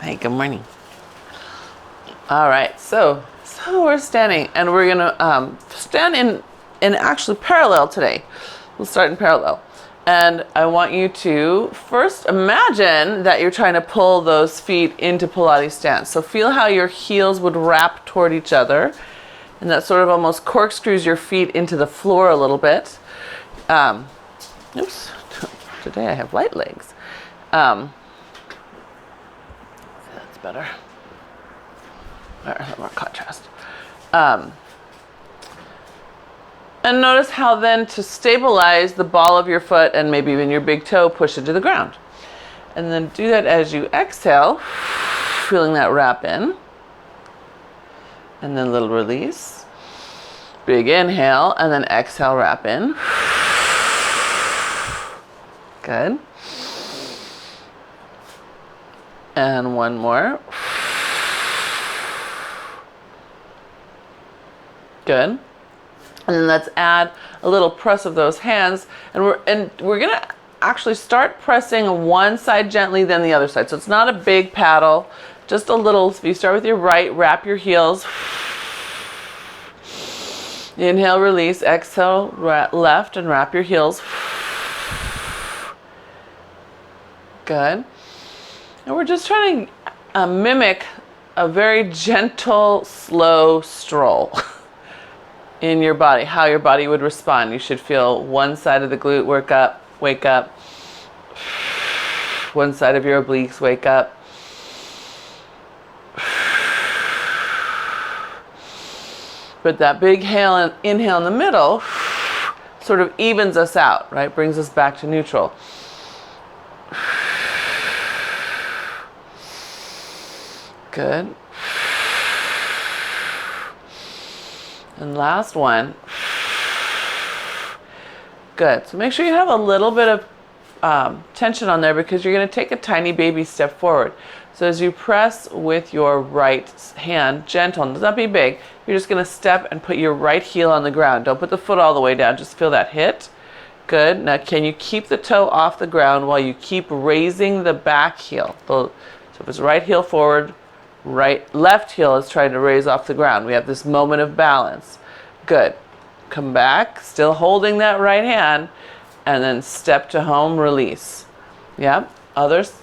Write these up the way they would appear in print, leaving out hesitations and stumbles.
Hey, good morning. All right, so we're standing, and we're gonna stand in actually parallel today. We'll start in parallel, and I want you to first imagine that you're trying to pull those feet into Pilates stance. So feel how your heels would wrap toward each other, and that sort of almost corkscrews your feet into the floor a little bit. Oops, today I have light legs. That's better. A little more contrast. And notice how then to stabilize the ball of your foot and maybe even your big toe, push it to the ground. And then do that as you exhale, feeling that wrap in. And then a little release. Big inhale, and then exhale, wrap in. Good. And one more. Good. And then let's add a little press of those hands, and we're gonna actually start pressing one side gently, then the other side. So it's not a big paddle, just a little. So you start with your right, wrap your heels. Inhale, release. Exhale, left, and wrap your heels. Good. And we're just trying to mimic a very gentle, slow stroll in your body, how your body would respond. You should feel one side of the glute wake up. One side of your obliques wake up. But that big inhale in the middle sort of evens us out, right? Brings us back to neutral. Good. And last one. Good. So make sure you have a little bit of tension on there, because you're going to take a tiny baby step forward. So as you press with your right hand, gentle, does not be big, you're just going to step and put your right heel on the ground. Don't put the foot all the way down. Just feel that hit. Good. Now can you keep the toe off the ground while you keep raising the back heel? So if it's right heel forward, left heel is trying to raise off the ground. We have this moment of balance. Good. Come back, still holding that right hand, and then step to home, release. Yeah. Others?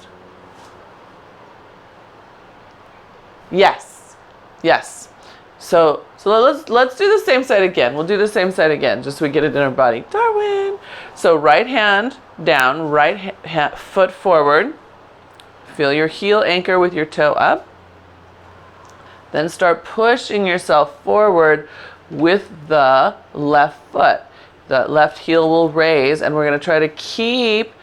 Yes. Yes. So let's do the same side again. We'll do the same side again, just so we get it in our body. Darwin. So right hand down, foot forward. Feel your heel anchor with your toe up. Then start pushing yourself forward with the left foot. The left heel will raise, and we're going to try to keep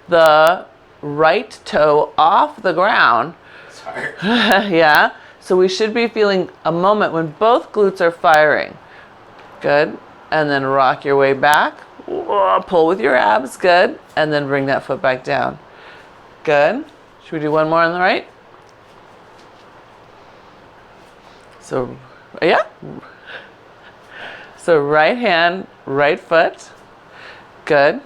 the right toe off the ground. Sorry. Yeah. So we should be feeling a moment when both glutes are firing. Good. And then rock your way back. Pull with your abs. Good. And then bring that foot back down. Good. Should we do one more on the right? So, yeah. So right hand, right foot. Good.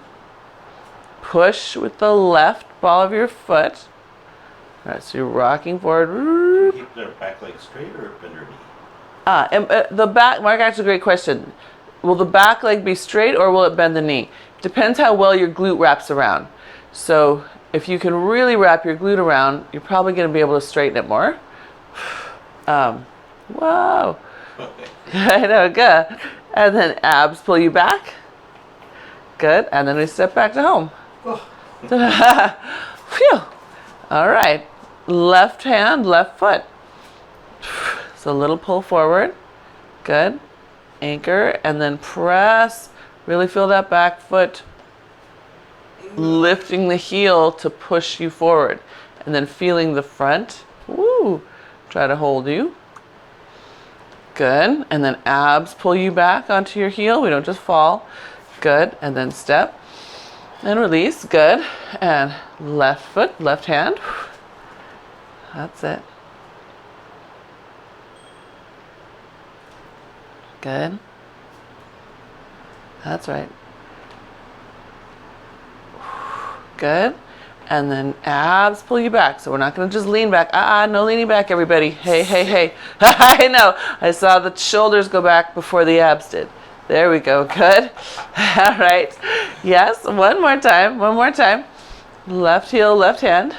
Push with the left ball of your foot. All right, so you're rocking forward. Keep their back leg straight or bend your knee? The back, Mark, that's a great question. Will the back leg be straight or will it bend the knee? Depends how well your glute wraps around. So if you can really wrap your glute around, you're probably going to be able to straighten it more. Whoa. Okay. I know, good. And then abs pull you back. Good. And then we step back to home. Oh. Phew. All right. Left hand, left foot. So a little pull forward. Good. Anchor, and then press. Really feel that back foot lifting the heel to push you forward. And then feeling the front. Woo. Try to hold you. Good. And then abs pull you back onto your heel. We don't just fall. Good. And then step and release. Good. And left foot, left hand. That's it. Good. That's right. Good. And then abs pull you back. So we're not going to just lean back. No leaning back, everybody. Hey, hey, hey. I know. I saw the shoulders go back before the abs did. There we go. Good. All right. Yes. One more time. One more time. Left heel, left hand.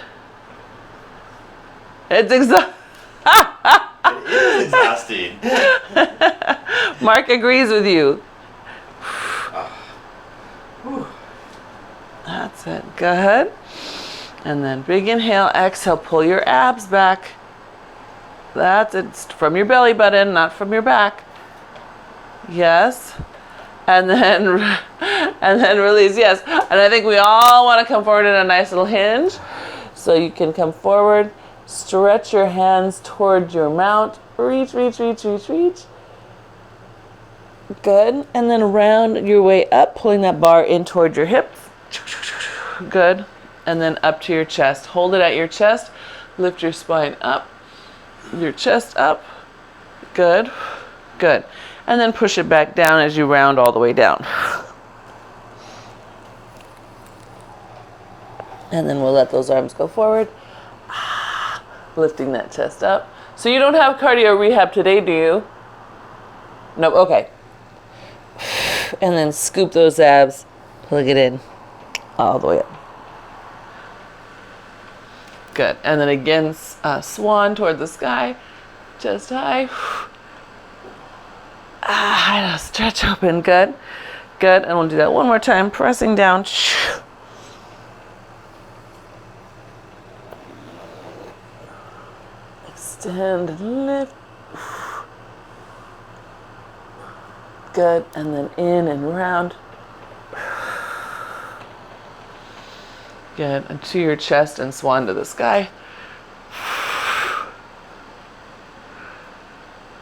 It's exhausting. It is exhausting. Mark agrees with you. That's it. Good. And then big inhale, exhale, pull your abs back. That's it. It's from your belly button, not from your back. Yes. And then release. Yes. And I think we all want to come forward in a nice little hinge. So you can come forward, stretch your hands toward your mount. Reach, reach, reach, reach, reach. Good. And then round your way up, pulling that bar in toward your hips. Good. And then up to your chest. Hold it at your chest. Lift your spine up. Your chest up. Good. Good. And then push it back down as you round all the way down. And then we'll let those arms go forward. Lifting that chest up. So you don't have cardio rehab today, do you? No, okay. And then scoop those abs. Plug it in. All the way up. Good. And then again, swan toward the sky. Chest high. I know, stretch open. Good. Good. And we'll do that one more time. Pressing down. Extend and lift. Good. And then in and round. Good. And to your chest and swan to the sky.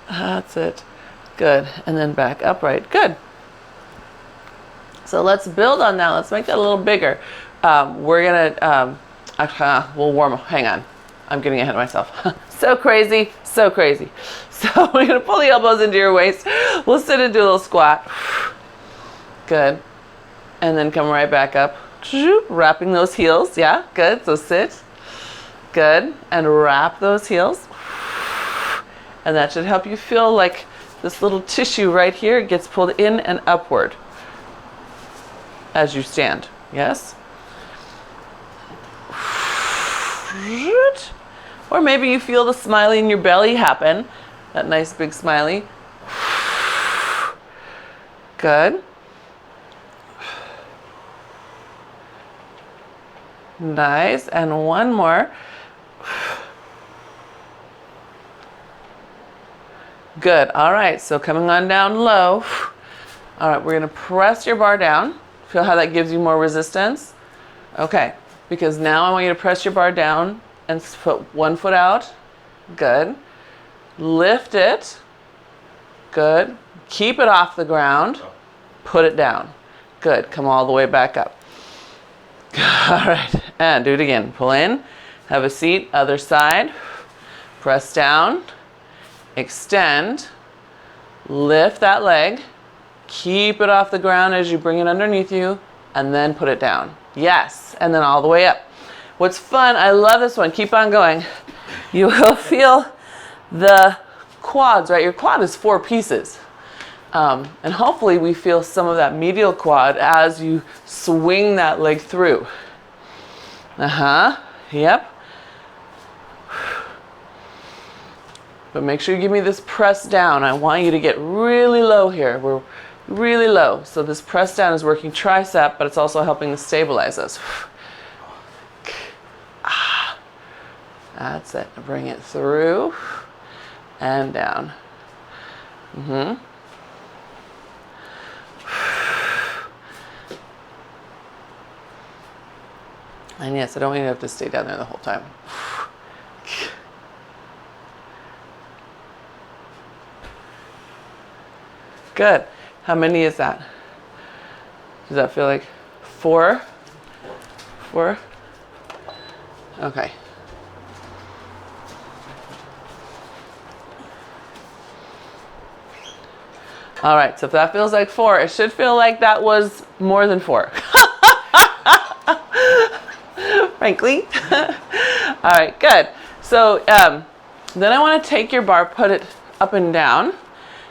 That's it. Good. And then back upright. Good. So let's build on that. Let's make that a little bigger. We're going to, we'll warm up. Hang on. I'm getting ahead of myself. So crazy. So crazy. So we're going to pull the elbows into your waist. We'll sit and do a little squat. Good. And then come right back up. Wrapping those heels. Yeah. Good. So sit. Good. And wrap those heels. And that should help you feel like this little tissue right here gets pulled in and upward as you stand. Yes? Or maybe you feel the smiley in your belly happen. That nice big smiley. Good. Nice. And one more. Good. All right. So coming on down low. All right. We're going to press your bar down. Feel how that gives you more resistance? Okay. Because now I want you to press your bar down and put one foot out. Good. Lift it. Good. Keep it off the ground. Put it down. Good. Come all the way back up. All right. And do it again. Pull in. Have a seat. Other side. Press down. Extend. Lift that leg. Keep it off the ground as you bring it underneath you. And then put it down. Yes. And then all the way up. What's fun, I love this one. Keep on going. You will feel the quads, right? Your quad is 4 pieces. And hopefully we feel some of that medial quad as you swing that leg through. Yep. But make sure you give me this press down. I want you to get really low here. We're really low. So this press down is working tricep, but it's also helping to stabilize us. That's it. Bring it through and down. And yes, I don't want you to have to stay down there the whole time. Good. How many is that? Does that feel like 4? 4? Okay. All right, so if that feels like 4, it should feel like that was more than 4. frankly. All right, good. So then I want to take your bar, put it up and down,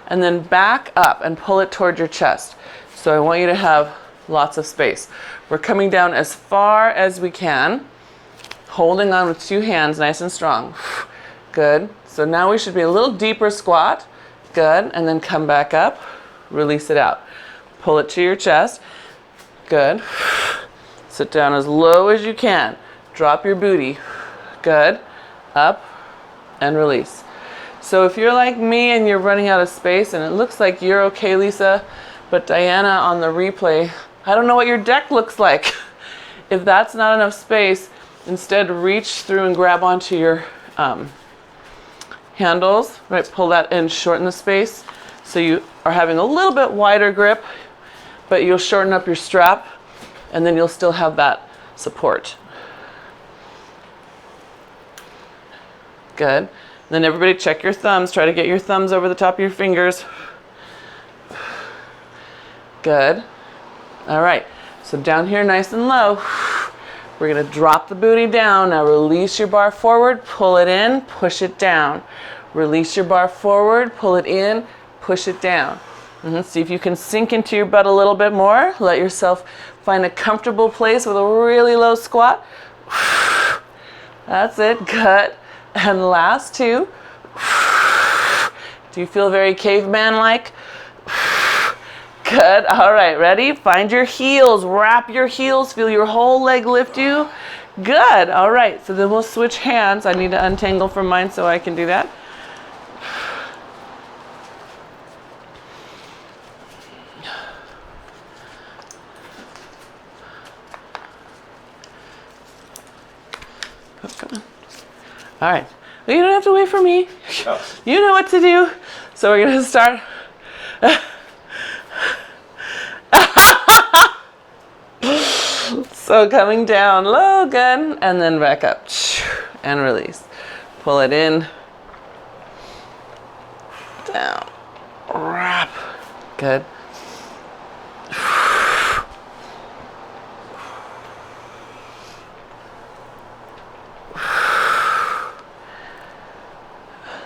and then back up and pull it toward your chest. So I want you to have lots of space. We're coming down as far as we can, holding on with 2 hands nice and strong. Good. So now we should be a little deeper squat. Good. And then come back up, release it out. Pull it to your chest. Good. Sit down as low as you can. Drop your booty. Good. Up and release. So if you're like me and you're running out of space and it looks like you're okay, Lisa, but Diana on the replay, I don't know what your deck looks like. If that's not enough space, instead reach through and grab onto your handles, right? Pull that in, shorten the space. So you are having a little bit wider grip, but you'll shorten up your strap and then you'll still have that support. Good. Then everybody check your thumbs. Try to get your thumbs over the top of your fingers. Good. All right. So down here nice and low. We're going to drop the booty down. Now release your bar forward, pull it in, push it down. Release your bar forward, pull it in, push it down. See if you can sink into your butt a little bit more. Let yourself find a comfortable place with a really low squat. That's it. Good. And last 2. Do you feel very caveman-like? Good. All right. Ready? Find your heels. Wrap your heels. Feel your whole leg lift you. Good. All right. So then we'll switch hands. I need to untangle from mine so I can do that. Oh, come on. All right. Well, you don't have to wait for me. Oh. You know what to do. So we're going to start. So coming down low, good, and then back up and release. Pull it in, down, wrap, good.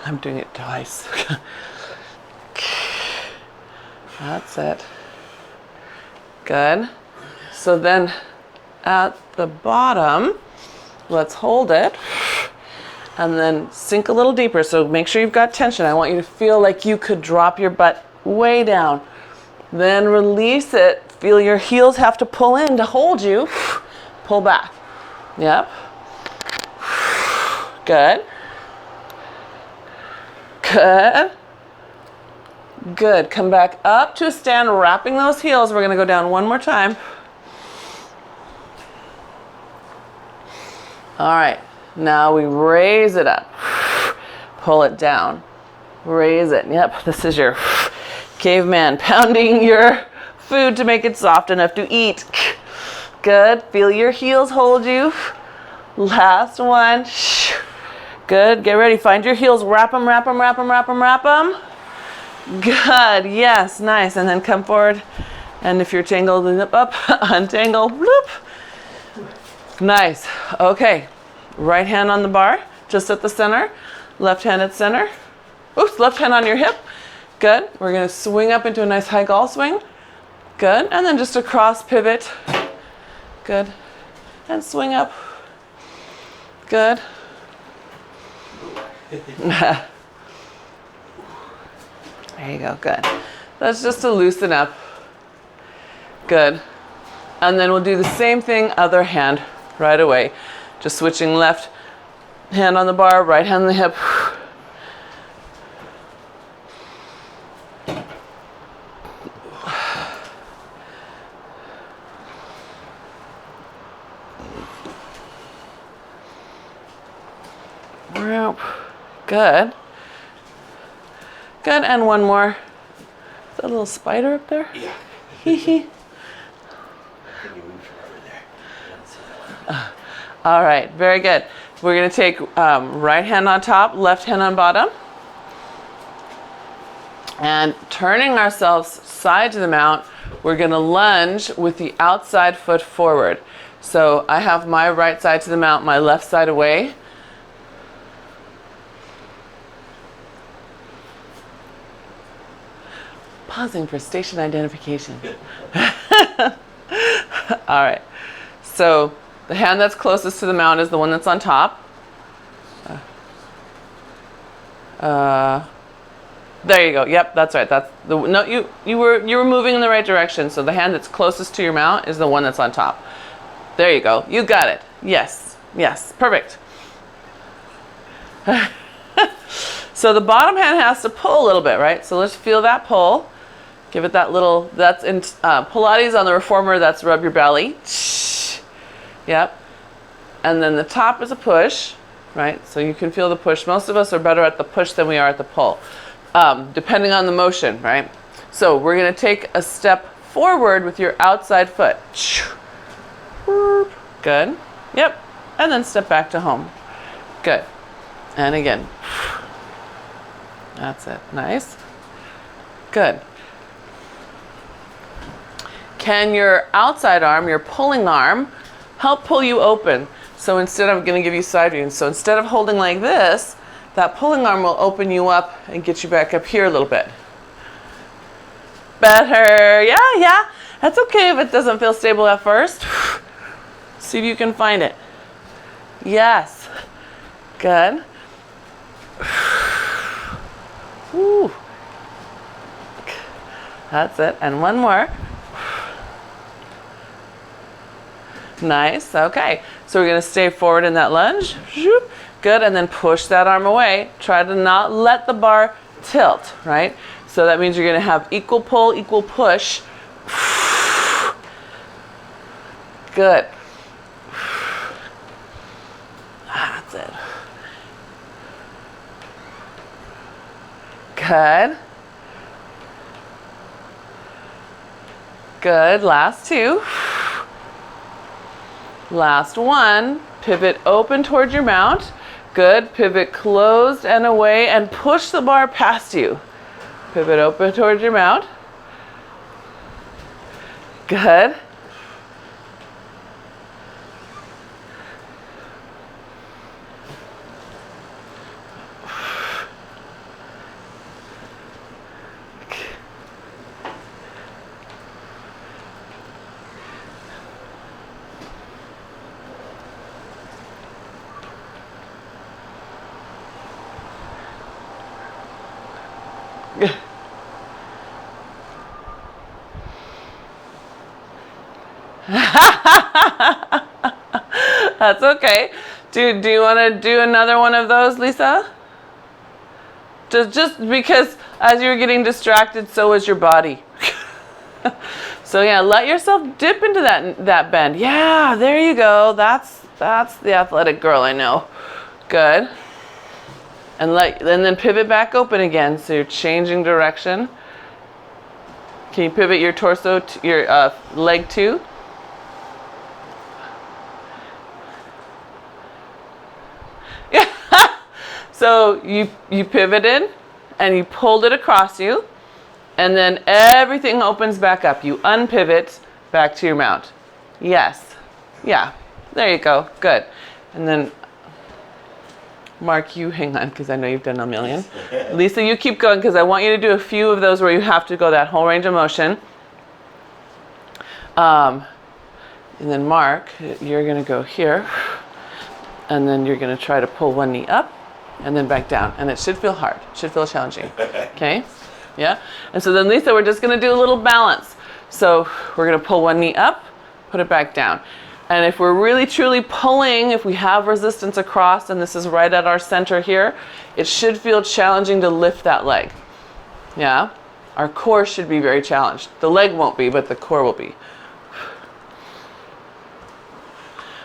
I'm doing it twice. That's it. Good. So then at the bottom, let's hold it and then sink a little deeper. So make sure you've got tension. I want you to feel like you could drop your butt way down. Then release it. Feel your heels have to pull in to hold you. Pull back. Yep. Good. Good. Good. Come back up to a stand, wrapping those heels. We're going to go down one more time. All right. Now we raise it up. Pull it down. Raise it. Yep. This is your caveman pounding your food to make it soft enough to eat. Good. Feel your heels hold you. Last one. Good. Get ready. Find your heels. Wrap them, wrap them, wrap them, wrap them, wrap them. Good. Yes. Nice. And then come forward. And if you're tangled, up, untangle. Bloop. Nice. Okay. Right hand on the bar, just at the center. Left hand at center. Oops. Left hand on your hip. Good. We're going to swing up into a nice high gall swing. Good. And then just a cross pivot. Good. And swing up. Good. There you go. Good. That's just to loosen up. Good. And then we'll do the same thing, other hand, right away. Just switching left hand on the bar, right hand on the hip. Good. Good, and one more. Is that a little spider up there? Yeah. Hee hee. All right, very good. We're going to take right hand on top, left hand on bottom. And turning ourselves side to the mount, we're going to lunge with the outside foot forward. So I have my right side to the mount, my left side away. Pausing for station identification. All right. So the hand that's closest to the mount is the one that's on top. There you go. Yep, that's right. That's the no. You were moving in the right direction. So the hand that's closest to your mount is the one that's on top. There you go. You got it. Yes. Yes. Perfect. So the bottom hand has to pull a little bit, right? So let's feel that pull. Give it that little. That's in Pilates on the reformer. That's rub your belly. Yep. And then the top is a push, right? So you can feel the push. Most of us are better at the push than we are at the pull. Depending on the motion, right? So we're going to take a step forward with your outside foot. Good. Yep. And then step back to home. Good. And again. That's it. Nice. Good. Can your outside arm, your pulling arm, help pull you open? So instead, I'm going to give you side view. So instead of holding like this, that pulling arm will open you up and get you back up here a little bit. Better. Yeah. That's okay if it doesn't feel stable at first. See if you can find it. Yes. Good. Woo. That's it. And one more. Nice. Okay. So we're going to stay forward in that lunge. Good. And then push that arm away. Try to not let the bar tilt, right? So that means you're going to have equal pull, equal push. Good. That's it. Good. Good. Last two. Last one. Pivot open towards your mount. Good. Pivot closed and away and push the bar past you. Pivot open towards your mount. Good. That's okay. Do you want to do another one of those, Lisa? Just because as you're getting distracted, so is your body. So yeah, let yourself dip into that bend. Yeah, there you go. That's the athletic girl I know. Good. And then pivot back open again. So you're changing direction. Can you pivot your torso to your leg too? Yeah. So you pivoted and you pulled it across you, and then everything opens back up. You unpivot back to your mount. Yes. Yeah. There you go. Good. And then Mark, you hang on because I know you've done a million. Lisa, you keep going because I want you to do a few of those where you have to go that whole range of motion. And then Mark, you're going to go here. And then you're going to try to pull one knee up and then back down. And it should feel hard. It should feel challenging. Okay? Yeah? And so then Lisa, we're just going to do a little balance. So we're going to pull one knee up, put it back down. And if we're really truly pulling, if we have resistance across, and this is right at our center here, it should feel challenging to lift that leg. Yeah? Our core should be very challenged. The leg won't be, but the core will be.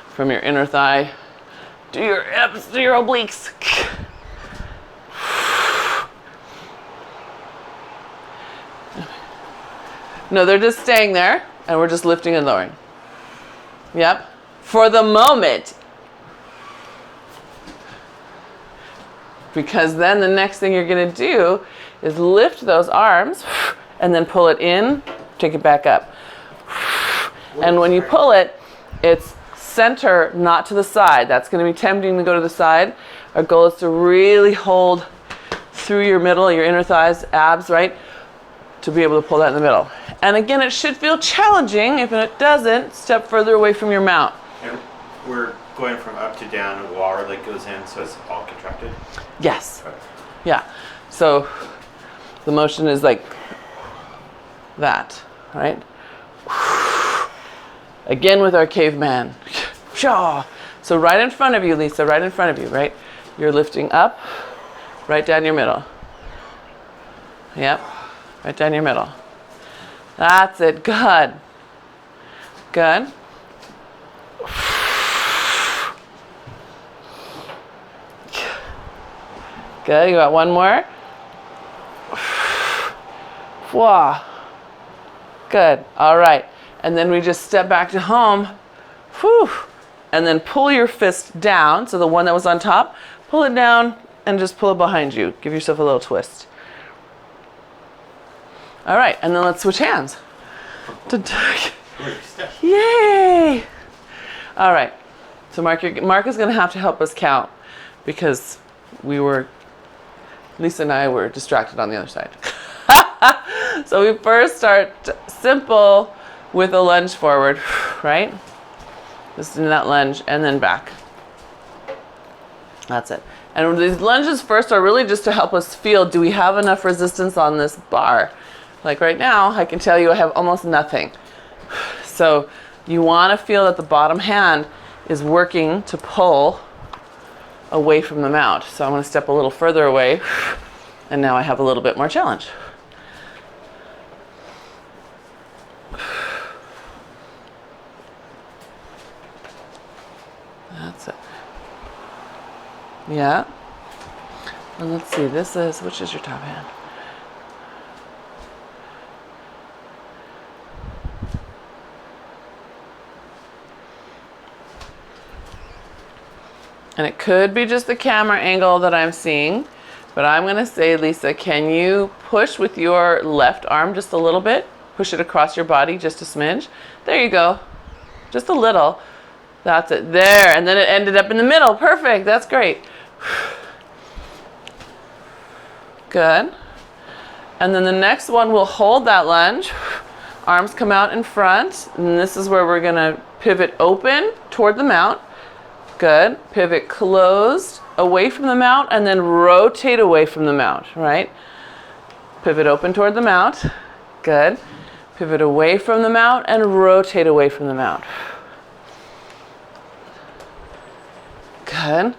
From your inner thigh, do your hips, do your obliques. No, they're just staying there, and we're just lifting and lowering. Yep. For the moment. Because then the next thing you're going to do is lift those arms and then pull it in, take it back up. And when you pull it, it's center, not to the side. That's going to be tempting to go to the side. Our goal is to really hold through your middle, your inner thighs, abs, right? To be able to pull that in the middle. And again, it should feel challenging. If it doesn't, step further away from your mount. And we're going from up to down while our leg goes in, so it's all contracted? Yes. Okay. Yeah. So the motion is like that, right? Again with our caveman. So right in front of you, Lisa, right in front of you, right? You're lifting up, right down your middle. Yep, right down your middle. That's it, good. Good. Good, you got one more. Wow. Good, all right. And then we just step back to home. Whew. And then pull your fist down. So the one that was on top, pull it down and just pull it behind you. Give yourself a little twist. All right, and then let's switch hands. Yay! All right, so Mark is gonna have to help us count because Lisa and I were distracted on the other side. So we first start simple with a lunge forward, right? Just in that lunge and then back. That's it. And these lunges first are really just to help us feel, do we have enough resistance on this bar? Like right now, I can tell you I have almost nothing. So you want to feel that the bottom hand is working to pull away from the mount. So I'm going to step a little further away, and now I have a little bit more challenge. That's it. Yeah. And let's see, which is your top hand? And it could be just the camera angle that I'm seeing, but I'm gonna say, Lisa, can you push with your left arm just a little bit? Push it across your body just a smidge. There you go, just a little. That's it, there, and then it ended up in the middle. Perfect, that's great. Good. And then the next one, we'll hold that lunge. Arms come out in front, and this is where we're gonna pivot open toward the mount. Good. Pivot closed away from the mount and then rotate away from the mount, right? Pivot open toward the mount. Good. Pivot away from the mount and rotate away from the mount. Good.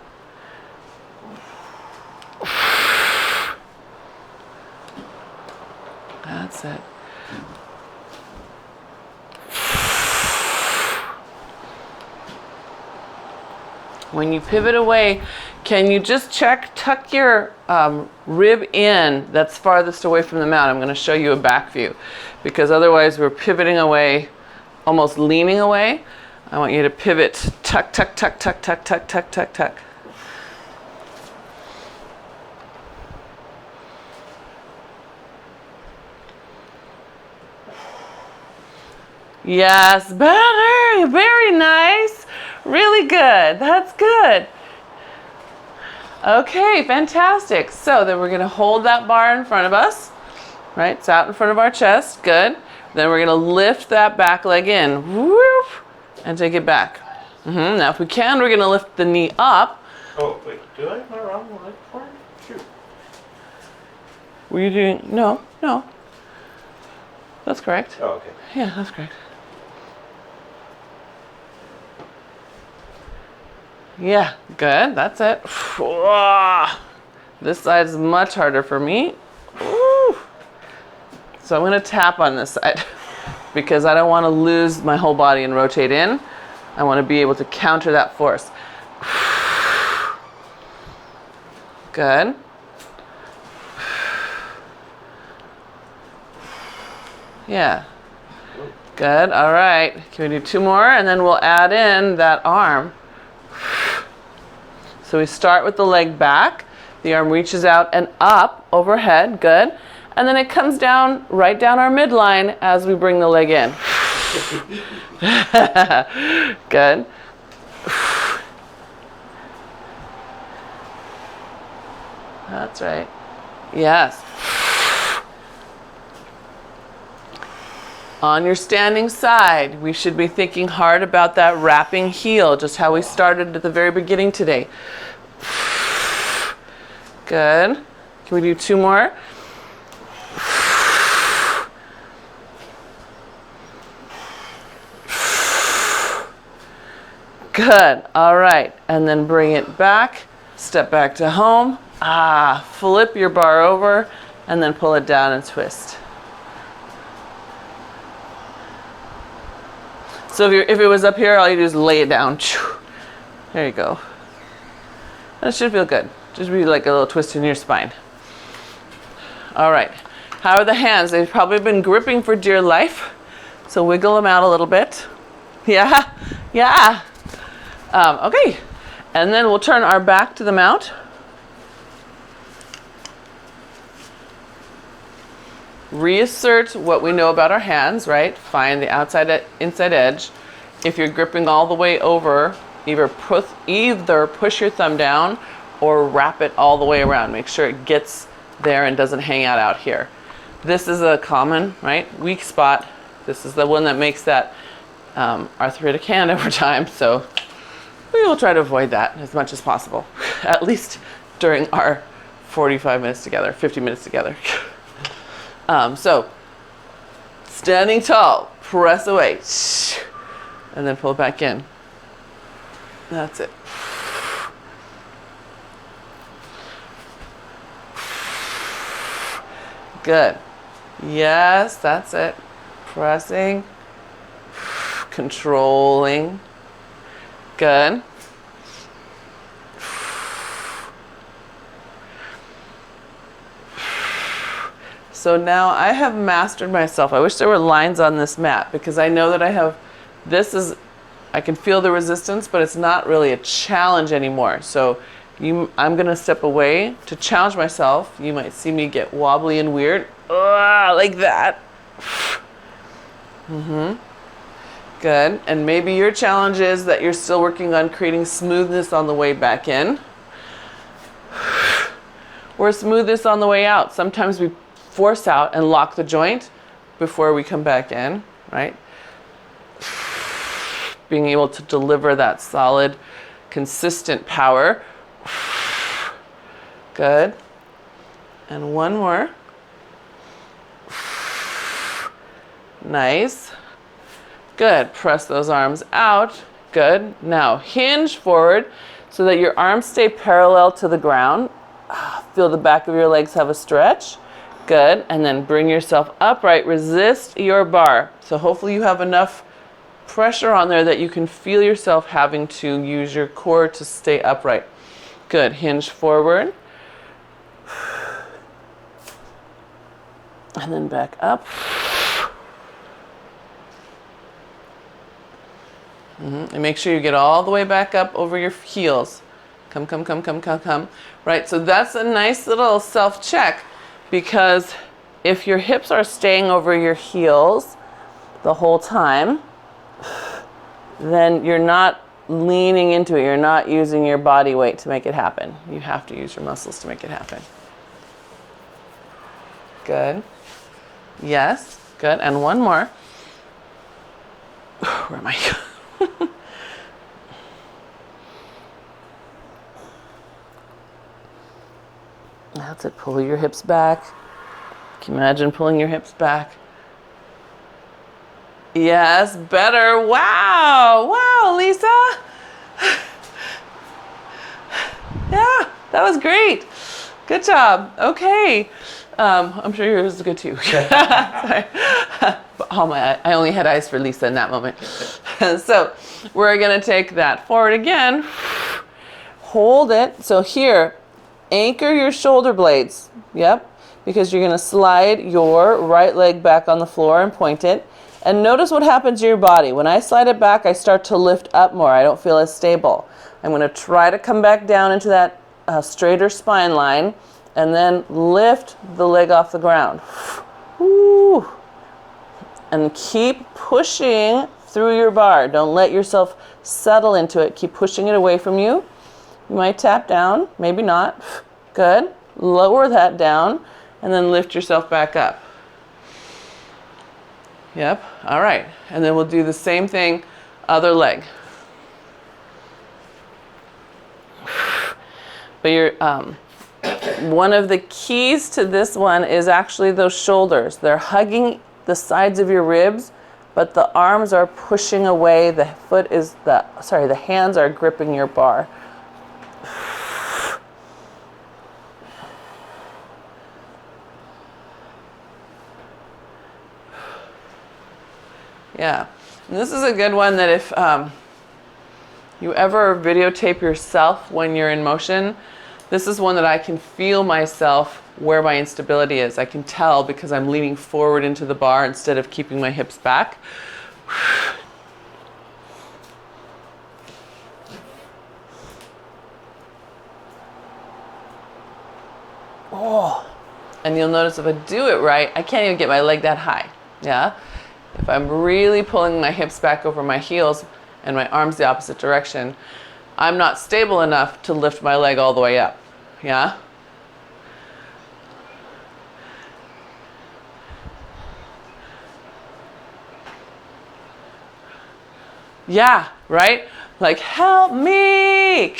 That's it. When you pivot away, can you just tuck your rib in that's farthest away from the mount? I'm going to show you a back view because otherwise we're pivoting away, almost leaning away. I want you to pivot, tuck, tuck, tuck, tuck, tuck, tuck, tuck, tuck, tuck. Yes, better, very nice. Really good, that's good. Okay, fantastic. So then we're gonna hold that bar in front of us, right? It's out in front of our chest, good. Then we're gonna lift that back leg in, whoop, and take it back. Now if we can, we're gonna lift the knee up. Oh, wait, do I have my wrong leg for it? Shoot. Were you doing, no. That's correct. Oh, okay. Yeah, that's correct. Yeah, good, that's it. This side is much harder for me. So I'm gonna tap on this side because I don't wanna lose my whole body and rotate in. I wanna be able to counter that force. Good. Yeah. Good, all right. Can we do two more? And then we'll add in that arm. So we start with the leg back, the arm reaches out and up overhead, good. And then it comes down, right down our midline as we bring the leg in. Good. That's right. Yes. On your standing side, we should be thinking hard about that wrapping heel, just how we started at the very beginning today. Good. Can we do 2 more? Good. All right. And then bring it back. Step back to home. Flip your bar over and then pull it down and twist. So if it was up here, all you do is lay it down. There you go. That should feel good. Just be like a little twist in your spine. All right. How are the hands? They've probably been gripping for dear life. So wiggle them out a little bit. Yeah. Yeah. Okay. And then we'll turn our back to the mount. Reassert what we know about our hands, right? Find the outside inside edge. If you're gripping all the way over, either push your thumb down or wrap it all the way around. Make sure it gets there and doesn't hang out here. This is a common, right, weak spot. This is the one that makes that arthritic hand over time. So we will try to avoid that as much as possible, at least during our 45 minutes together, 50 minutes together. So, standing tall, press away, and then pull it back in. That's it. Good. Yes, that's it. Pressing, controlling. Good. So now I have mastered myself. I wish there were lines on this mat because I know that I can feel the resistance, but it's not really a challenge anymore. So I'm gonna step away to challenge myself. You might see me get wobbly and weird, like that. Good. And maybe your challenge is that you're still working on creating smoothness on the way back in. Or smoothness on the way out. Sometimes we force out and lock the joint before we come back in, right? Being able to deliver that solid, consistent power. Good. And one more. Nice. Good. Press those arms out. Good. Now hinge forward so that your arms stay parallel to the ground. Feel the back of your legs have a stretch. Good. And then bring yourself upright. Resist your bar. So hopefully you have enough pressure on there that you can feel yourself having to use your core to stay upright. Good. Hinge forward. And then back up. And make sure you get all the way back up over your heels. Come. Right, so that's a nice little self-check, because if your hips are staying over your heels the whole time, then you're not leaning into it. You're not using your body weight to make it happen. You have to use your muscles to make it happen. Good. Yes, good. And one more. Where am I? That's it. Pull your hips back. Can you imagine pulling your hips back? Yes, better. Wow, Lisa. Yeah, that was great. Good job. Okay. I'm sure yours is good too. Sorry. I only had eyes for Lisa in that moment. So we're going to take that forward again. Hold it. So here, anchor your shoulder blades. Yep. Because you're going to slide your right leg back on the floor and point it. And notice what happens to your body. When I slide it back, I start to lift up more. I don't feel as stable. I'm going to try to come back down into that straighter spine line and then lift the leg off the ground. Woo. And keep pushing through your bar. Don't let yourself settle into it. Keep pushing it away from you. You might tap down, maybe not. Good. lower that down, and then lift yourself back up. Yep, all right. And then we'll do the same thing, other leg. But you're, one of the keys to this one is actually those shoulders. They're hugging the sides of your ribs, but the arms are pushing away. The hands are gripping your bar. Yeah, and this is a good one that if you ever videotape yourself when you're in motion, this is one that I can feel myself where my instability is. I can tell because I'm leaning forward into the bar instead of keeping my hips back. Oh, and you'll notice if I do it right, I can't even get my leg that high. Yeah, if I'm really pulling my hips back over my heels and my arms the opposite direction, I'm not stable enough to lift my leg all the way up. Yeah? Yeah, right? Like, help me!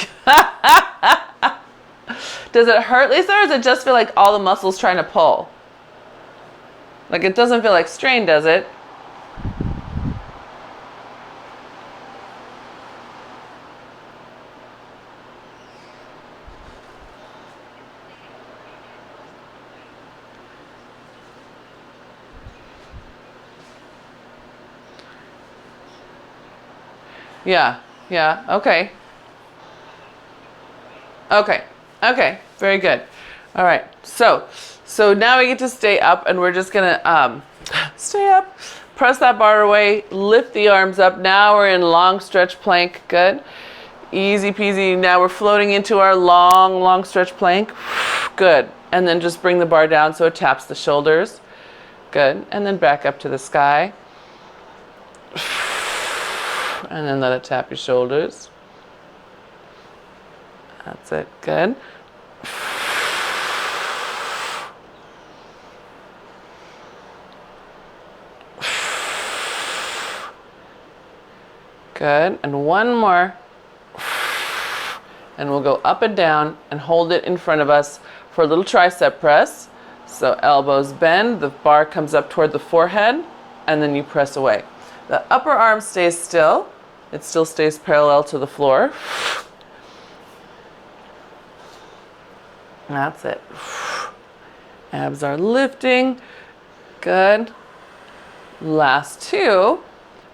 Does it hurt, Lisa, or does it just feel like all the muscles trying to pull? Like, it doesn't feel like strain, does it? Yeah, yeah, okay. Okay, okay, very good. All right, so now we get to stay up, and we're just gonna stay up, press that bar away, lift the arms up. Now we're in long stretch plank, good. Easy peasy, now we're floating into our long stretch plank, good. And then just bring the bar down so it taps the shoulders, good. And then back up to the sky. And then let it tap your shoulders. That's it, good. Good, and one more. And we'll go up and down and hold it in front of us for a little tricep press. So elbows bend, the bar comes up toward the forehead, and then you press away. The upper arm stays still. It still stays parallel to the floor. That's it. Abs are lifting. Good. Last two.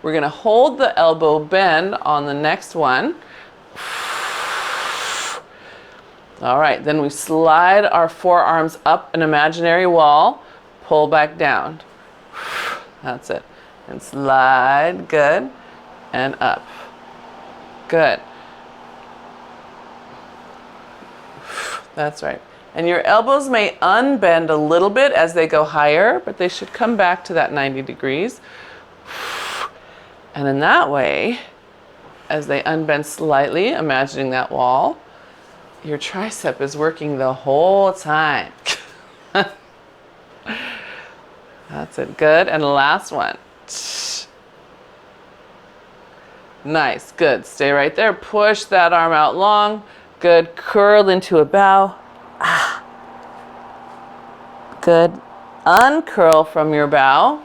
We're going to hold the elbow bend on the next one. All right, then we slide our forearms up an imaginary wall, pull back down. That's it. And slide, good, and up. Good. That's right. And your elbows may unbend a little bit as they go higher, but they should come back to that 90 degrees. And in that way, as they unbend slightly, imagining that wall, your tricep is working the whole time. That's it, good. And the last one. Nice, good. Stay right there. Push that arm out long. Good. Curl into a bow. Good. Uncurl from your bow.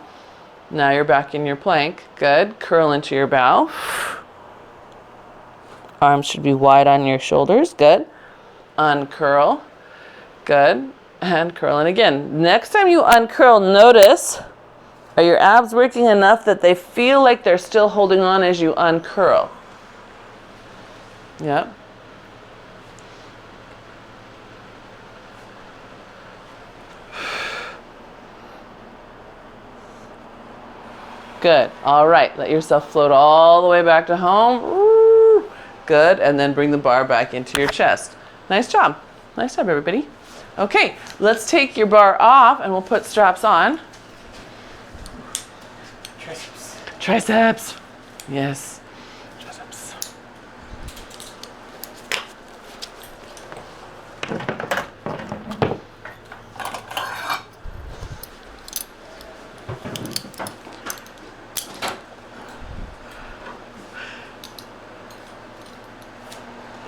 Now you're back in your plank. Good. Curl into your bow. Arms should be wide on your shoulders. Good. Uncurl. Good. And curl in again. Next time you uncurl, notice, are your abs working enough that they feel like they're still holding on as you uncurl? Yep. Good. All right. Let yourself float all the way back to home. Ooh. Good. And then bring the bar back into your chest. Nice job. Nice job, everybody. Okay, let's take your bar off and we'll put straps on. Triceps. Triceps. Yes. Triceps.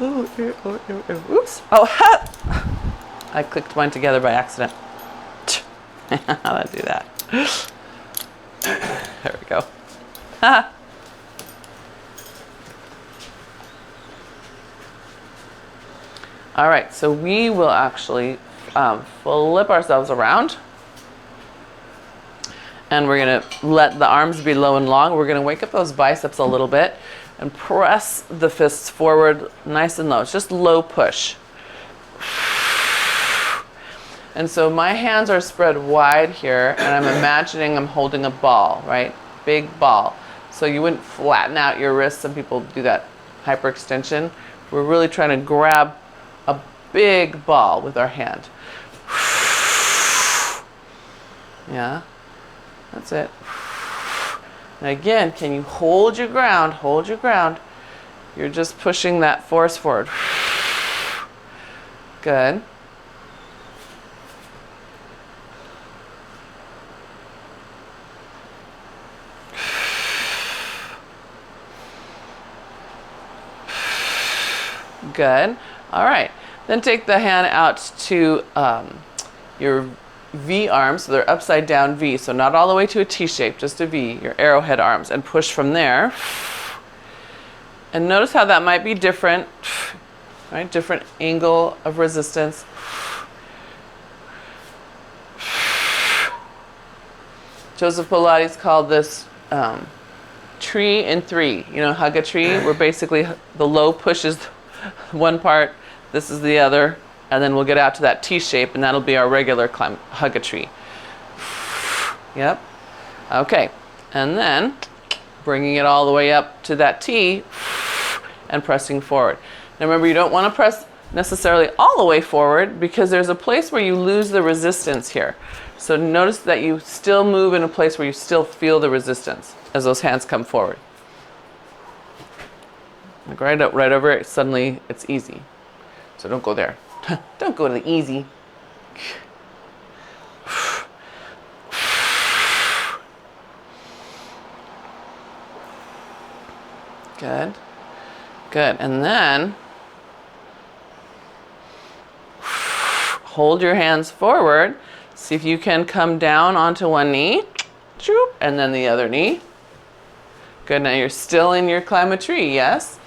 Oops. Oh, ha! I clicked mine together by accident. How'd I do that? There we go. All right, so we will actually flip ourselves around. And we're gonna let the arms be low and long. We're gonna wake up those biceps a little bit and press the fists forward nice and low. It's just low push. And so my hands are spread wide here, and I'm imagining I'm holding a ball, right? Big ball. So you wouldn't flatten out your wrists. Some people do that hyperextension. We're really trying to grab a big ball with our hand. Yeah, that's it. And again, can you hold your ground? Hold your ground. You're just pushing that force forward. Good. Good. All right. Then take the hand out to your V arms. So they're upside down V. So not all the way to a T shape, just a V, your arrowhead arms. And push from there. And notice how that might be different, right? Different angle of resistance. Joseph Pilates called this tree in three. You know, hug a tree, where basically the low pushes one part, this is the other, and then we'll get out to that T shape, and that'll be our regular climb, hug a tree. Yep. Okay. And then bringing it all the way up to that T and pressing forward. Now remember, you don't want to press necessarily all the way forward, because there's a place where you lose the resistance here. So notice that you still move in a place where you still feel the resistance as those hands come forward. Like right over it, suddenly it's easy. So don't go there. Don't go to the easy. Good. Good. And then hold your hands forward. See if you can come down onto one knee. And then the other knee. Good. Now you're still in your climb a tree, yes?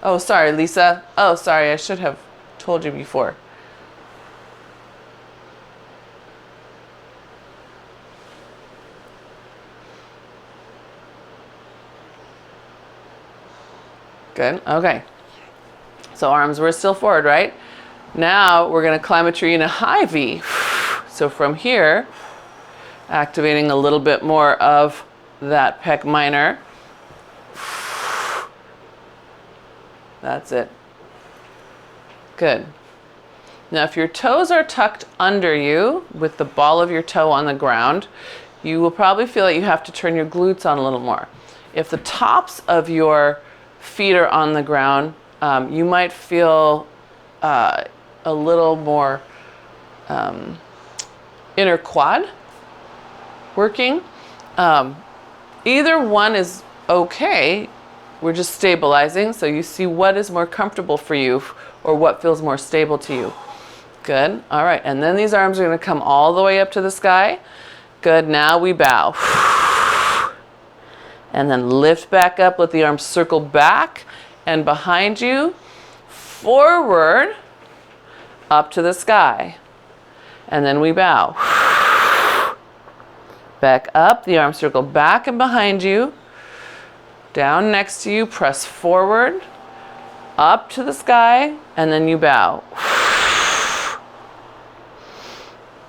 Oh, sorry, Lisa. Oh, sorry, I should have told you before. Good, okay. So arms were still forward, right? Now we're gonna climb a tree in a high V. So from here, activating a little bit more of that pec minor. That's it. Good. Now if your toes are tucked under you with the ball of your toe on the ground, you will probably feel that you have to turn your glutes on a little more. If the tops of your feet are on the ground, you might feel a little more inner quad working. Either one is okay. We're just stabilizing, so you see what is more comfortable for you or what feels more stable to you. Good. All right, and then these arms are going to come all the way up to the sky. Good. Now we bow. And then lift back up, let the arms circle back and behind you, forward, up to the sky. And then we bow. Back up, the arms circle back and behind you. Down next to you, press forward, up to the sky, and then you bow.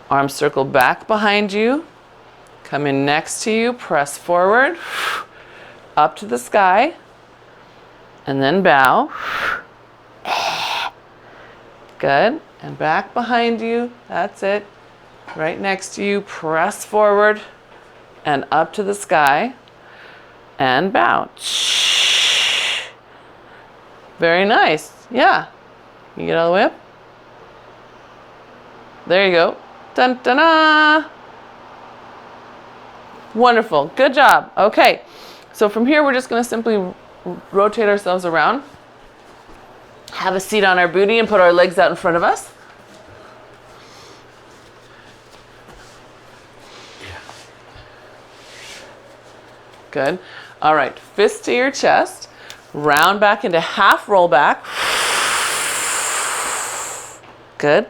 Arms circle back behind you, come in next to you, press forward, up to the sky, and then bow. Good, and back behind you, that's it. Right next to you, press forward, and up to the sky. And bow. Very nice. Yeah. You get all the way up? There you go. Dun dun da. Wonderful. Good job. Okay. So from here, we're just going to simply rotate ourselves around. Have a seat on our booty and put our legs out in front of us. Good. All right, fist to your chest. Round back into half roll back. Good.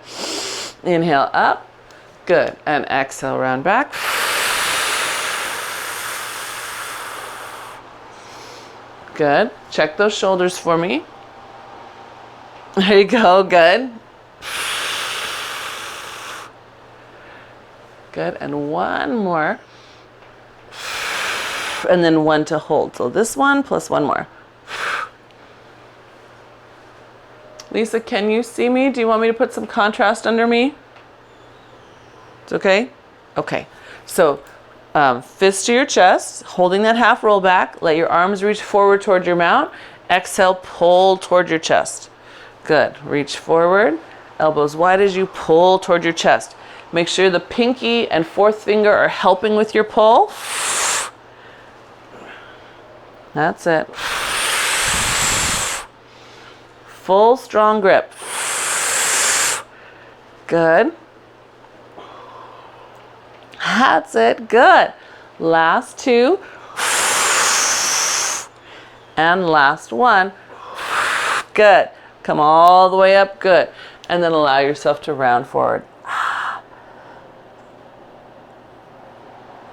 Inhale up. Good. And exhale, round back. Good. Check those shoulders for me. There you go. Good. Good. And one more. And then one to hold. So this one plus one more. Lisa, can you see me? Do you want me to put some contrast under me? It's okay? Okay. So fist to your chest, holding that half roll back. Let your arms reach forward toward your mount. Exhale, pull toward your chest. Good. Reach forward. Elbows wide as you pull toward your chest. Make sure the pinky and fourth finger are helping with your pull. That's it. Full strong grip. Good. That's it. Good. Last two. And last one. Good. Come all the way up. Good. And then allow yourself to round forward.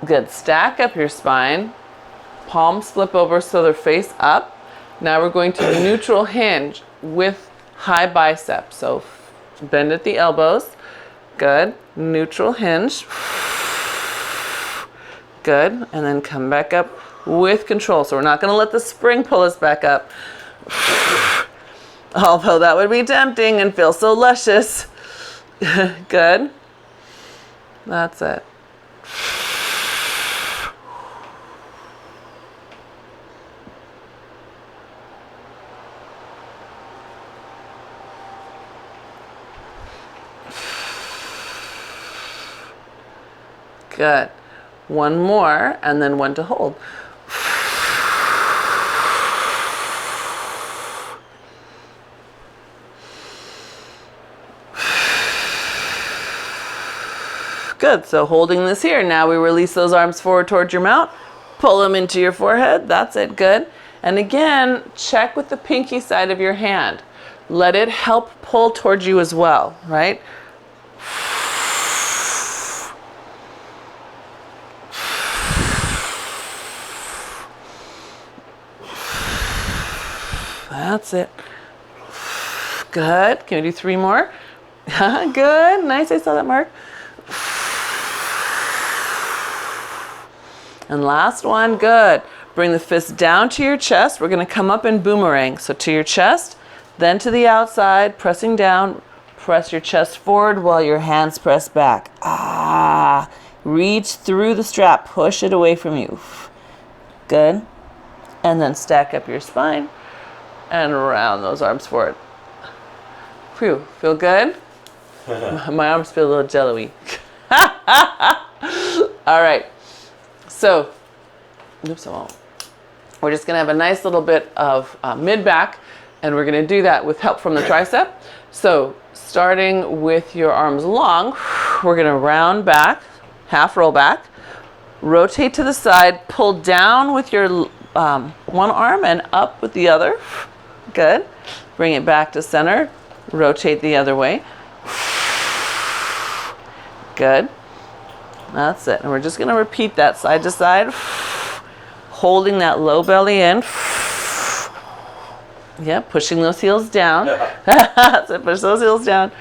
Good. Stack up your spine. Palms flip over so they're face up. Now we're going to neutral hinge with high bicep. So bend at the elbows. Good. Neutral hinge. Good. And then come back up with control. So we're not going to let the spring pull us back up. Although that would be tempting and feel so luscious. Good. That's it. Good. One more, and then one to hold. Good. So holding this here. Now we release those arms forward towards your mount. Pull them into your forehead. That's it. Good. And again, check with the pinky side of your hand. Let it help pull towards you as well, right? That's it. Good. Can we do three more? Good. Nice. I saw that, Mark. And last one. Good. Bring the fist down to your chest. We're going to come up in boomerang. So to your chest, then to the outside, pressing down. Press your chest forward while your hands press back. Reach through the strap. Push it away from you. Good. And then stack up your spine. And round those arms forward. Phew, feel good? My arms feel a little jello-y. All right. So, oops, I won't. We're just going to have a nice little bit of mid-back, and we're going to do that with help from the tricep. So, starting with your arms long, we're going to round back, half roll back, rotate to the side, pull down with your one arm and up with the other. Good. Bring it back to center. Rotate the other way. Good. That's it. And we're just going to repeat that side to side. Holding that low belly in. Yeah, pushing those heels down. That's it. Push those heels down.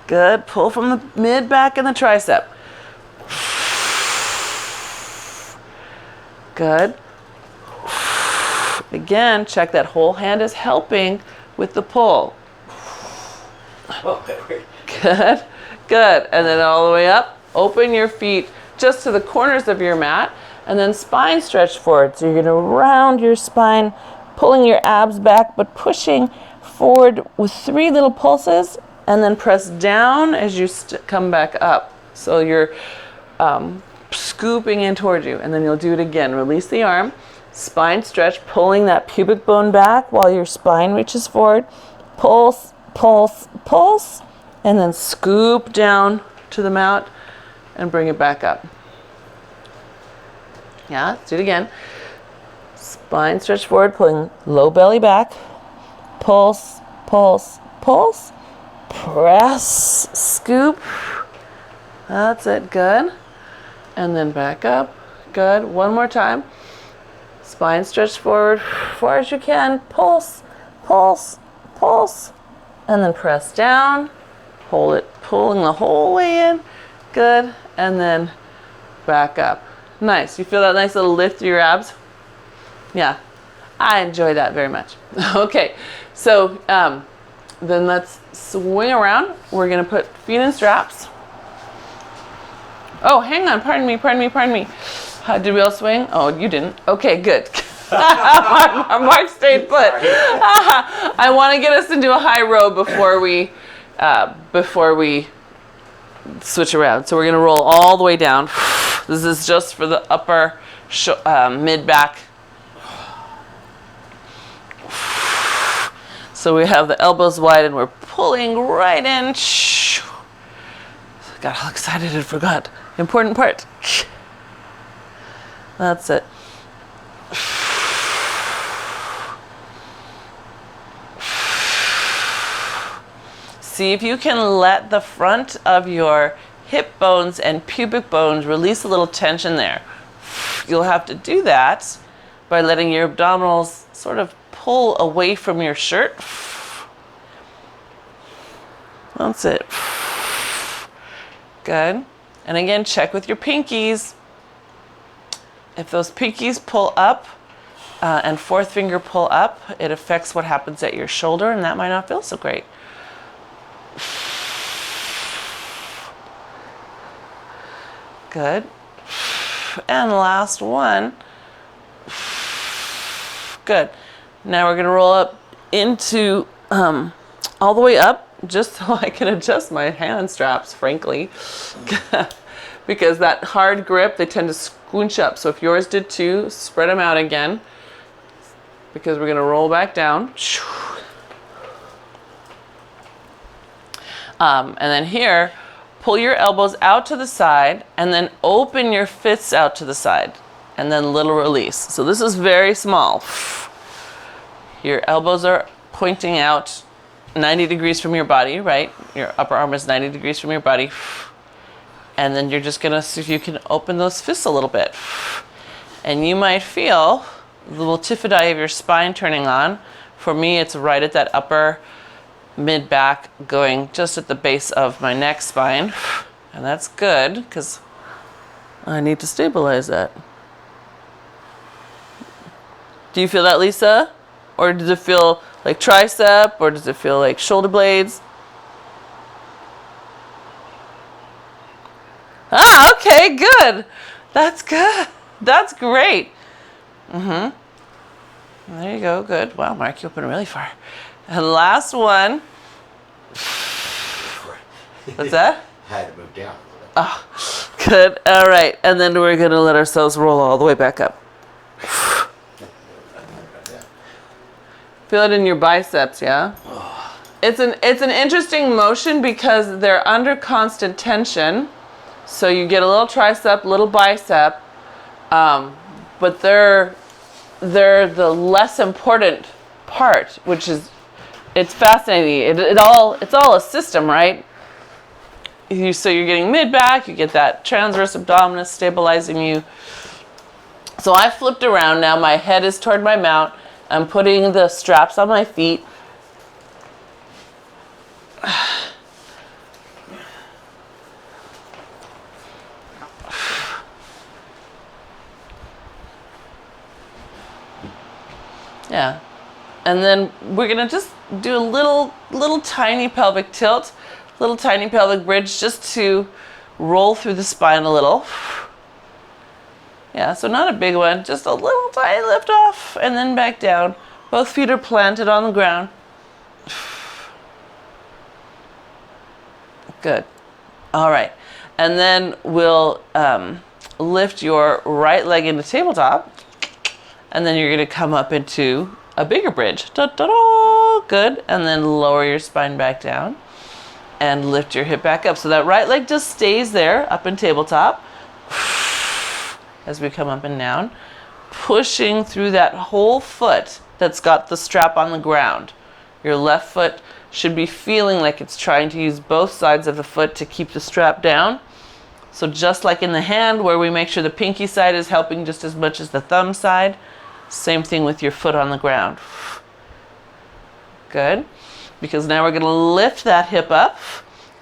Good. Pull from the mid, back, and the tricep. Good. Again, check that whole hand is helping with the pull. Good, good. And then all the way up. Open your feet just to the corners of your mat, and then spine stretch forward. So you're going to round your spine, pulling your abs back, but pushing forward with 3 little pulses, and then press down as you come back up. So you're scooping in towards you, and then you'll do it again. Release the arm. Spine stretch, pulling that pubic bone back while your spine reaches forward. Pulse, pulse, pulse, and then scoop down to the mat and bring it back up. Yeah, let's do it again. Spine stretch forward, pulling low belly back. Pulse, pulse, pulse. Press, scoop. That's it, good. And then back up, good. One more time. Spine stretch forward, far as you can. Pulse, pulse, pulse. And then press down. Hold it, pulling the whole way in. Good. And then back up. Nice. You feel that nice little lift through your abs? Yeah. I enjoy that very much. Okay. So then let's swing around. We're going to put feet in straps. Oh, hang on. Pardon me. How did we all swing? Oh, you didn't. Okay, good. Mark stayed put. I want to get us into a high row before we switch around. So we're going to roll all the way down. This is just for the upper mid-back. So we have the elbows wide and we're pulling right in. Got all excited and forgot. Important part. That's it. See if you can let the front of your hip bones and pubic bones release a little tension there. You'll have to do that by letting your abdominals sort of pull away from your shirt. That's it. Good. And again, check with your pinkies. If those pinkies pull up and fourth finger pull up, it affects what happens at your shoulder, and that might not feel so great. Good. And last one. Good. Now we're going to roll up into all the way up, just so I can adjust my hand straps, frankly. Because that hard grip, they tend to squinch up. So if yours did too, spread them out again. Because we're going to roll back down. And then here, pull your elbows out to the side and then open your fists out to the side. And then little release. So this is very small. Your elbows are pointing out 90 degrees from your body, right? Your upper arm is 90 degrees from your body. And then you're just gonna see if you can open those fists a little bit. And you might feel the little typhoid of your spine turning on. For me, it's right at that upper mid-back, going just at the base of my neck spine. And that's good, because I need to stabilize that. Do you feel that, Lisa? Or does it feel like tricep? Or does it feel like shoulder blades? Ah, okay, good. That's good. That's great. There you go, good. Wow, Mark, you opened really far. And last one. What's that? I had to move down a little bit. Oh, good. All right. And then we're going to let ourselves roll all the way back up. Feel it in your biceps, yeah? It's an interesting motion because they're under constant tension. So you get a little tricep, little bicep, but they're the less important part, which is, it's fascinating. It's all a system, right? So you're getting mid-back, you get that transverse abdominis stabilizing you. So I flipped around now, my head is toward my mount. I'm putting the straps on my feet. Yeah. And then we're going to just do a little tiny pelvic tilt, little tiny pelvic bridge, just to roll through the spine a little. Yeah, so not a big one, just a little tiny lift off and then back down. Both feet are planted on the ground. Good. All right. And then we'll lift your right leg into tabletop And then you're going to come up into a bigger bridge. Da-da-da! Good. And then lower your spine back down and lift your hip back up. So that right leg just stays there up in tabletop as we come up and down, pushing through that whole foot that's got the strap on the ground. Your left foot should be feeling like it's trying to use both sides of the foot to keep the strap down. So just like in the hand where we make sure the pinky side is helping just as much as the thumb side, same thing with your foot on the ground. Good. Because now we're going to lift that hip up,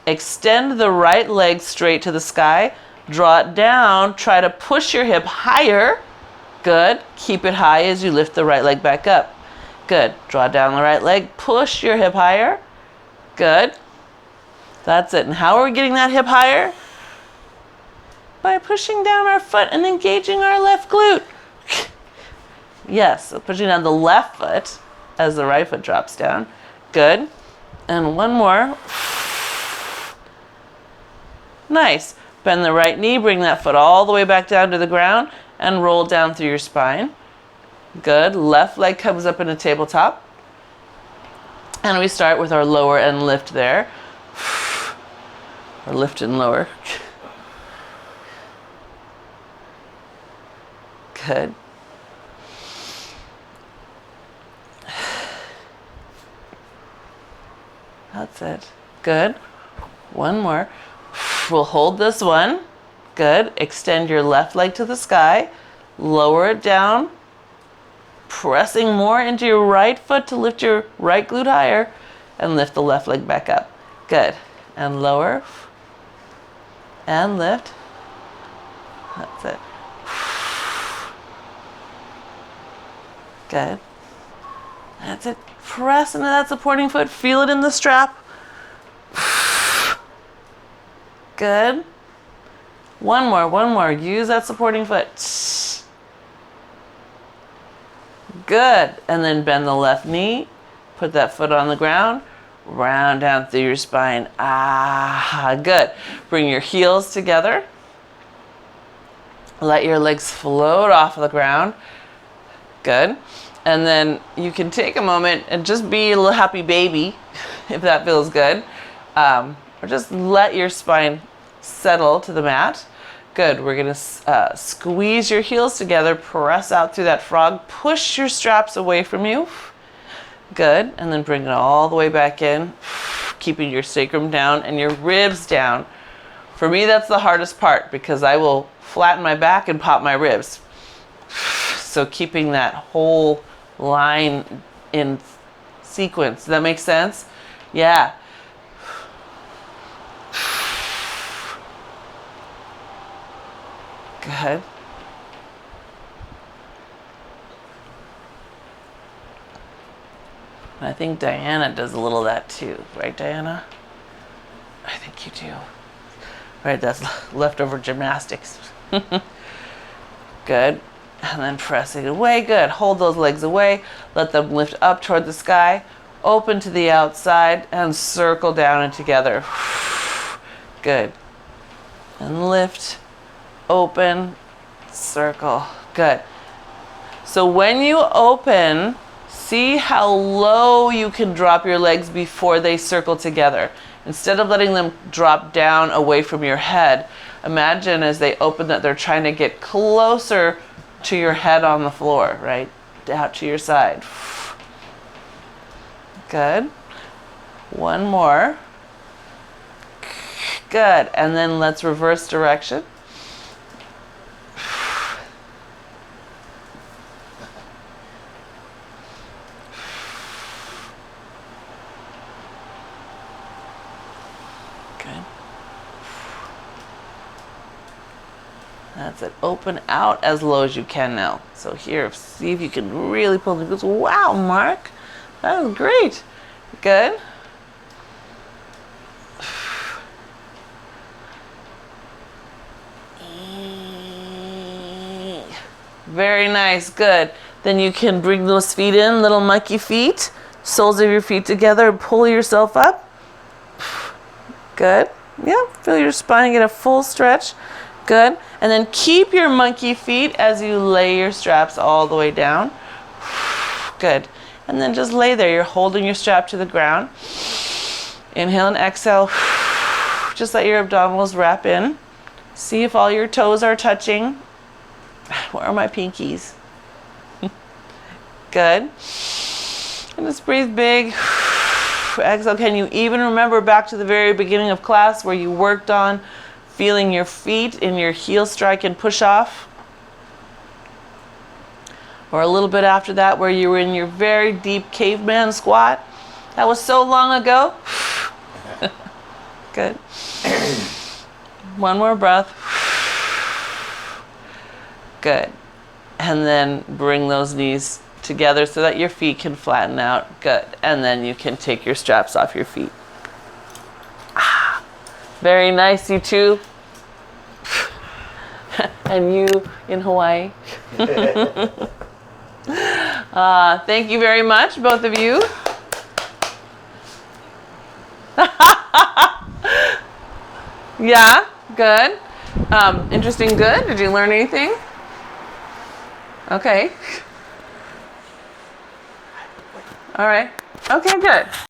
extend the right leg straight to the sky, draw it down, try to push your hip higher. Good. Keep it high as you lift the right leg back up. Good. Draw down the right leg, push your hip higher. Good. That's it. And how are we getting that hip higher? By pushing down our foot and engaging our left glute. Yes, so pushing down the left foot as the right foot drops down. Good. And one more. Nice. Bend the right knee, bring that foot all the way back down to the ground and roll down through your spine. Good. Left leg comes up in a tabletop. And we start with our lower end lift there. Or lift and lower. Good. That's it. Good. One more. We'll hold this one. Good. Extend your left leg to the sky. Lower it down. Pressing more into your right foot to lift your right glute higher. And lift the left leg back up. Good. And lower. And lift. That's it. Good. That's it. Press into that supporting foot. Feel it in the strap. Good. One more. Use that supporting foot. Good. And then bend the left knee. Put that foot on the ground. Round down through your spine. Good. Bring your heels together. Let your legs float off of the ground. Good. And then you can take a moment and just be a little happy baby, if that feels good. Or just let your spine settle to the mat. Good. We're going to squeeze your heels together, press out through that frog, push your straps away from you. Good. And then bring it all the way back in, keeping your sacrum down and your ribs down. For me, that's the hardest part because I will flatten my back and pop my ribs. So keeping that whole line in sequence. Does that make sense? Yeah. Good. I think Diana does a little of that too. Right, Diana? I think you do. Right, that's leftover gymnastics. Good. And then pressing away. Good. Hold those legs away. Let them lift up toward the sky. Open to the outside and circle down and together. Good. And lift. Open. Circle. Good. So when you open, see how low you can drop your legs before they circle together. Instead of letting them drop down away from your head, imagine as they open that they're trying to get closer to your head on the floor, right? Out to your side. Good. One more. Good. And then let's reverse direction. That's it. Open out as low as you can now. So here, see if you can really pull the glutes. Wow, Mark. That was great. Good. Very nice. Good. Then you can bring those feet in, little monkey feet. Soles of your feet together and pull yourself up. Good. Yeah, feel your spine get a full stretch. Good. And then keep your monkey feet as you lay your straps all the way down. Good. And then just lay there. You're holding your strap to the ground. Inhale and exhale. Just let your abdominals wrap in. See if all your toes are touching. Where are my pinkies? Good. And just breathe big. Exhale. Can you even remember back to the very beginning of class where you worked on feeling your feet in your heel strike and push off? Or a little bit after that where you were in your very deep caveman squat? That was so long ago. Good. One more breath. Good. And then bring those knees together so that your feet can flatten out. Good. And then you can take your straps off your feet. Very nice, you two. And you in Hawaii. Thank you very much, both of you. Yeah, good. Interesting, good. Did you learn anything? Okay. All right. Okay, good.